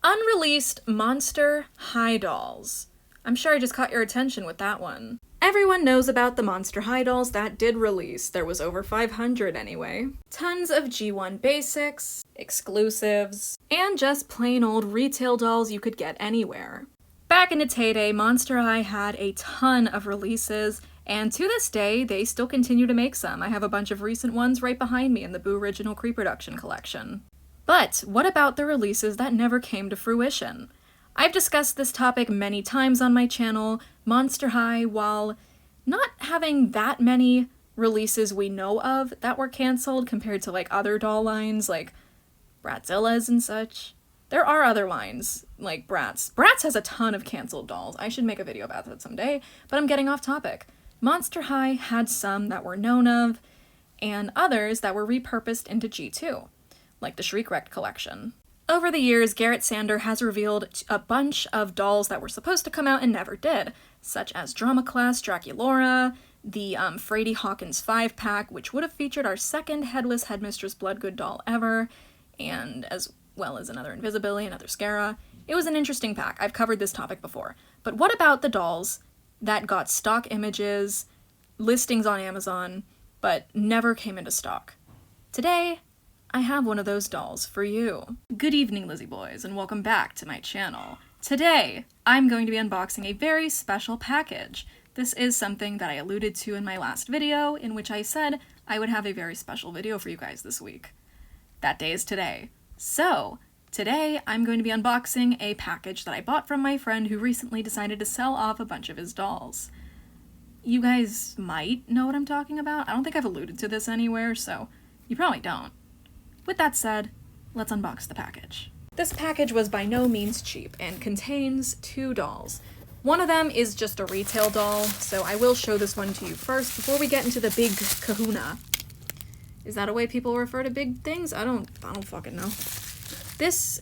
Unreleased Monster High dolls. I'm sure I just caught your attention with that one. Everyone knows about the Monster High dolls that did release. There was over 500 anyway. Tons of G1 basics, exclusives, and just plain old retail dolls you could get anywhere. Back in its heyday, Monster High had a ton of releases, and to this day, they still continue to make some. I have a bunch of recent ones right behind me in the Boo Original Pre-Production collection. But what about the releases that never came to fruition? I've discussed this topic many times on my channel. Monster High, while not having that many releases we know of that were cancelled compared to like other doll lines like Bratzilla's and such, there are other lines like Bratz. Bratz has a ton of cancelled dolls. I should make a video about that someday, but I'm getting off topic. Monster High had some that were known of, and others that were repurposed into G2, like the Shriek Wrecked collection. Over the years, Garrett Sander has revealed a bunch of dolls that were supposed to come out and never did, such as Drama Class Draculaura, the Frady Hawkins 5-pack, which would have featured our second Headless Headmistress Bloodgood doll ever, and as well as another Invisibility, another Scara. It was an interesting pack. I've covered this topic before. But what about the dolls that got stock images, listings on Amazon, but never came into stock? Today, I have one of those dolls for you. Good evening, Lizzie boys, and welcome back to my channel. Today, I'm going to be unboxing a very special package. This is something that I alluded to in my last video, in which I said I would have a very special video for you guys this week. That day is today. So, today I'm going to be unboxing a package that I bought from my friend who recently decided to sell off a bunch of his dolls. You guys might know what I'm talking about. I don't think I've alluded to this anywhere, so you probably don't. With that said, let's unbox the package. This package was by no means cheap and contains two dolls. One of them is just a retail doll, so I will show this one to you first before we get into the big kahuna. Is that a way people refer to big things? I don't fucking know. This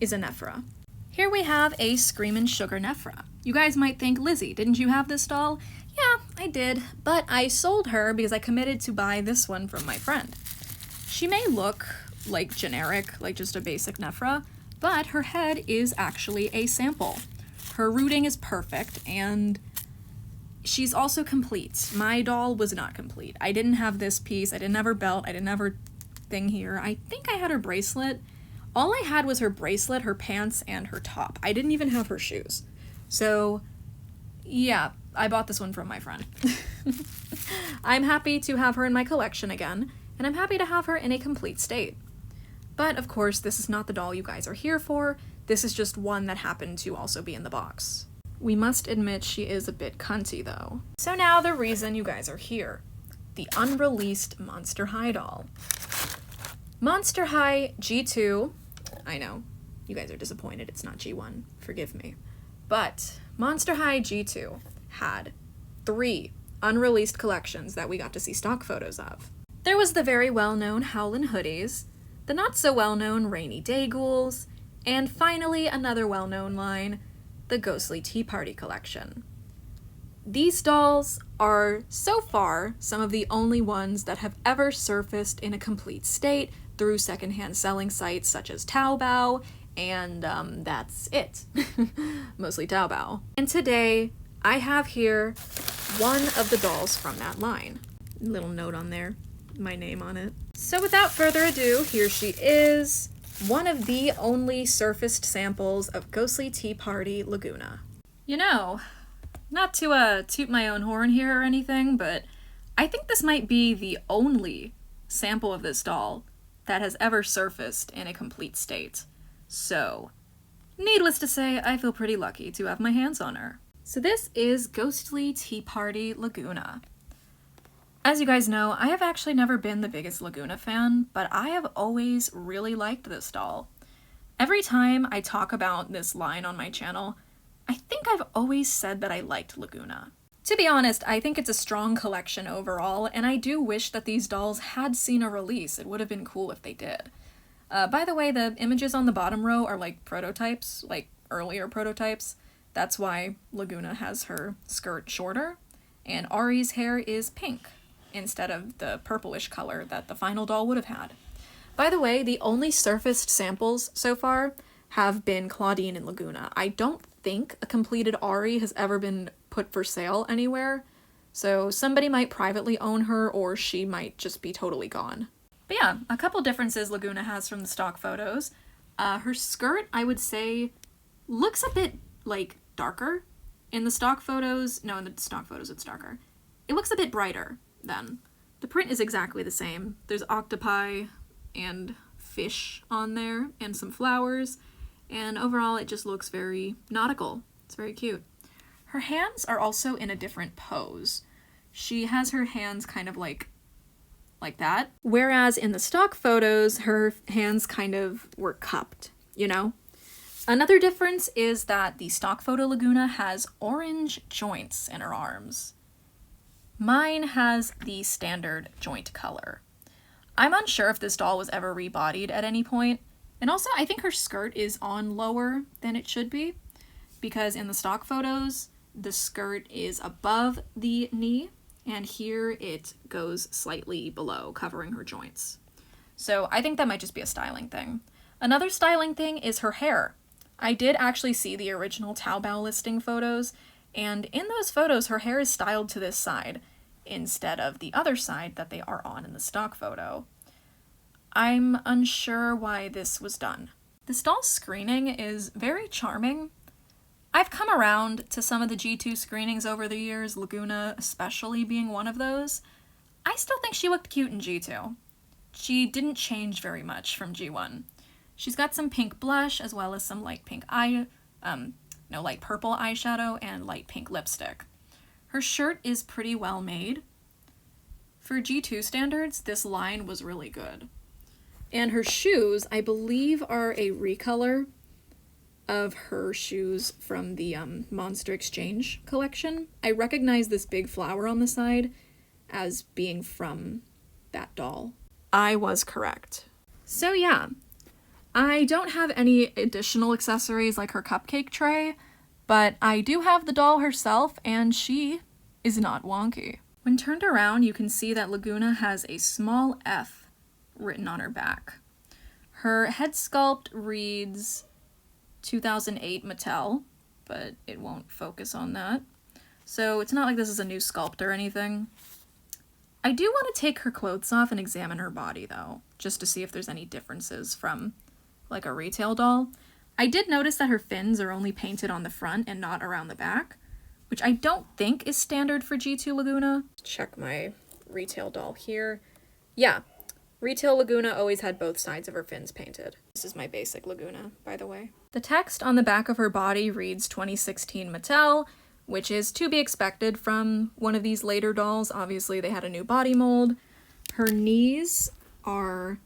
is a Nefera. Here we have a Screamin' Sugar Nefera. You guys might think, Lizzie, didn't you have this doll? Yeah, I did, but I sold her because I committed to buy this one from my friend. She may look like generic, like just a basic Nefera, but her head is actually a sample. Her rooting is perfect, and she's also complete. My doll was not complete. I didn't have this piece, I didn't have her belt, I didn't have her thing here. I think I had her bracelet. All I had was her bracelet, her pants, and her top. I didn't even have her shoes. So, yeah, I bought this one from my friend. I'm happy to have her in my collection again, and I'm happy to have her in a complete state. But, of course, this is not the doll you guys are here for. This is just one that happened to also be in the box. We must admit she is a bit cunty, though. So now the reason you guys are here. The unreleased Monster High doll. Monster High G2, I know, you guys are disappointed it's not G1, forgive me. But Monster High G2 had 3 unreleased collections that we got to see stock photos of. There was the very well-known Howlin' Hoodies, the not-so-well-known Rainy Day Ghouls, and finally another well-known line, the Ghostly Tea Party collection. These dolls are, so far, some of the only ones that have ever surfaced in a complete state through secondhand selling sites such as Taobao, and that's it. Mostly Taobao. And today, I have here one of the dolls from that line. Little note on there, my name on it. So without further ado, here she is, one of the only surfaced samples of Ghostly Tea Party Lagoona. You know, not to toot my own horn here or anything, but I think this might be the only sample of this doll that has ever surfaced in a complete state. So, needless to say, I feel pretty lucky to have my hands on her. So this is Ghostly Tea Party Lagoona. As you guys know, I have actually never been the biggest Lagoona fan, but I have always really liked this doll. Every time I talk about this line on my channel, I think I've always said that I liked Lagoona. To be honest, I think it's a strong collection overall, and I do wish that these dolls had seen a release. It would have been cool if they did. By the way, the images on the bottom row are like prototypes, like earlier prototypes. That's why Lagoona has her skirt shorter, and Ari's hair is pink, instead of the purplish color that the final doll would have had. By the way, the only surfaced samples so far have been Claudine and Lagoona. I don't think a completed Ari has ever been put for sale anywhere, so somebody might privately own her, or she might just be totally gone. But yeah, a couple differences Lagoona has from the stock photos. Her skirt, I would say, looks a bit, like, darker. In the stock photos, no, in the stock photos it's darker. It looks a bit brighter then. The print is exactly the same. There's octopi and fish on there, and some flowers, and overall it just looks very nautical. It's very cute. Her hands are also in a different pose. She has her hands kind of like that, whereas in the stock photos, her hands kind of were cupped, you know? Another difference is that the stock photo Lagoona has orange joints in her arms. Mine has the standard joint color. I'm unsure if this doll was ever rebodied at any point, and also I think her skirt is on lower than it should be, because in the stock photos, the skirt is above the knee, and here it goes slightly below, covering her joints. So I think that might just be a styling thing. Another styling thing is her hair. I did actually see the original Taobao listing photos, and in those photos her hair is styled to this side, instead of the other side that they are on in the stock photo. I'm unsure why this was done. This doll's screening is very charming. I've come around to some of the G2 screenings over the years, Lagoona especially being one of those. I still think she looked cute in G2. She didn't change very much from G1. She's got some pink blush as well as some light pink light purple eyeshadow and light pink lipstick. Her shirt is pretty well made. For G2 standards, this line was really good. And her shoes, I believe, are a recolor of her shoes from the Monster Exchange collection. I recognize this big flower on the side as being from that doll. I was correct. So yeah, I don't have any additional accessories like her cupcake tray, but I do have the doll herself, and she is not wonky. When turned around, you can see that Lagoona has a small F written on her back. Her head sculpt reads 2008 Mattel, but it won't focus on that. So it's not like this is a new sculpt or anything. I do want to take her clothes off and examine her body, though, just to see if there's any differences from, like, a retail doll. I did notice that her fins are only painted on the front and not around the back, which I don't think is standard for G2 Lagoona. Check my retail doll here. Yeah, retail Lagoona always had both sides of her fins painted. This is my basic Lagoona, by the way. The text on the back of her body reads 2016 Mattel, which is to be expected from one of these later dolls. Obviously, they had a new body mold. Her knees are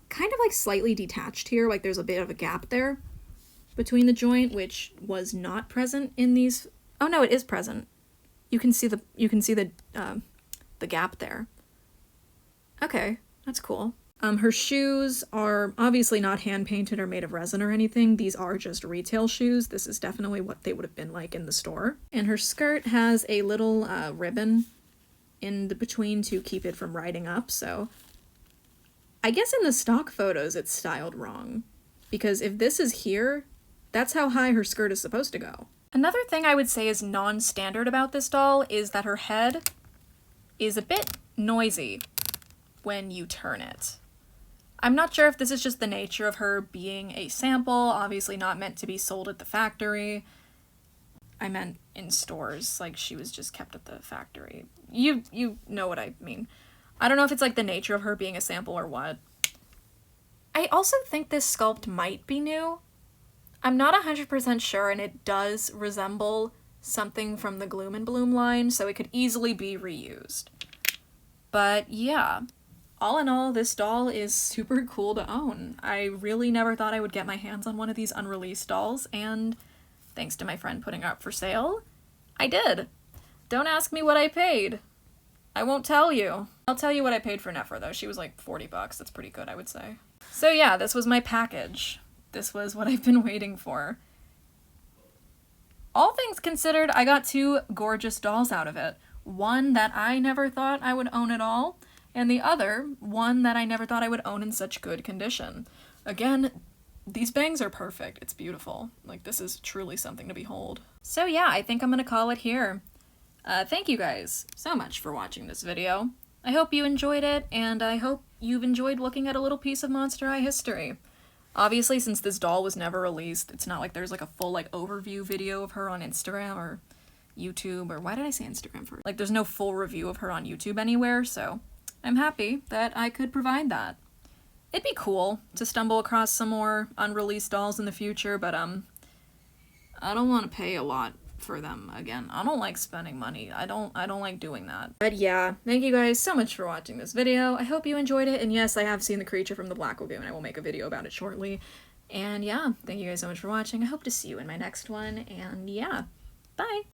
kind of like slightly detached here, like there's a bit of a gap there between the joint, which was not present in these. Oh no, it is present. You can see the gap there. Okay, that's cool. Her shoes are obviously not hand-painted or made of resin or anything. These are just retail shoes. This is definitely what they would have been like in the store. And her skirt has a little ribbon in the between to keep it from riding up, so I guess in the stock photos it's styled wrong, because if this is here, that's how high her skirt is supposed to go. Another thing I would say is non-standard about this doll is that her head is a bit noisy when you turn it. I'm not sure if this is just the nature of her being a sample, obviously not meant to be sold at the factory. I meant in stores, like she was just kept at the factory. You know what I mean. I don't know if it's like the nature of her being a sample or what. I also think this sculpt might be new. I'm not 100% sure, and it does resemble something from the Gloom and Bloom line, so it could easily be reused. But yeah, all in all, this doll is super cool to own. I really never thought I would get my hands on one of these unreleased dolls, and thanks to my friend putting it up for sale, I did. Don't ask me what I paid. I won't tell you. I'll tell you what I paid for Nefera, though. She was like $40. That's pretty good, I would say. So yeah, this was my package. This was what I've been waiting for. All things considered, I got two gorgeous dolls out of it. One that I never thought I would own at all, and the other, one that I never thought I would own in such good condition. Again, these bangs are perfect. It's beautiful. Like, this is truly something to behold. So yeah, I think I'm gonna call it here. Thank you guys so much for watching this video. I hope you enjoyed it, and I hope you've enjoyed looking at a little piece of Monster High history. Obviously, since this doll was never released, it's not like there's like a full like overview video of her on Instagram or YouTube, or why did I say Instagram first? Like, there's no full review of her on YouTube anywhere, so I'm happy that I could provide that. It'd be cool to stumble across some more unreleased dolls in the future, but I don't want to pay a lot for them again. I don't like spending money. I don't like doing that. But yeah, thank you guys so much for watching this video. I hope you enjoyed it, and yes, I have seen the creature from the Black Lagoon. I will make a video about it shortly. And yeah, thank you guys so much for watching. I hope to see you in my next one, and yeah, bye!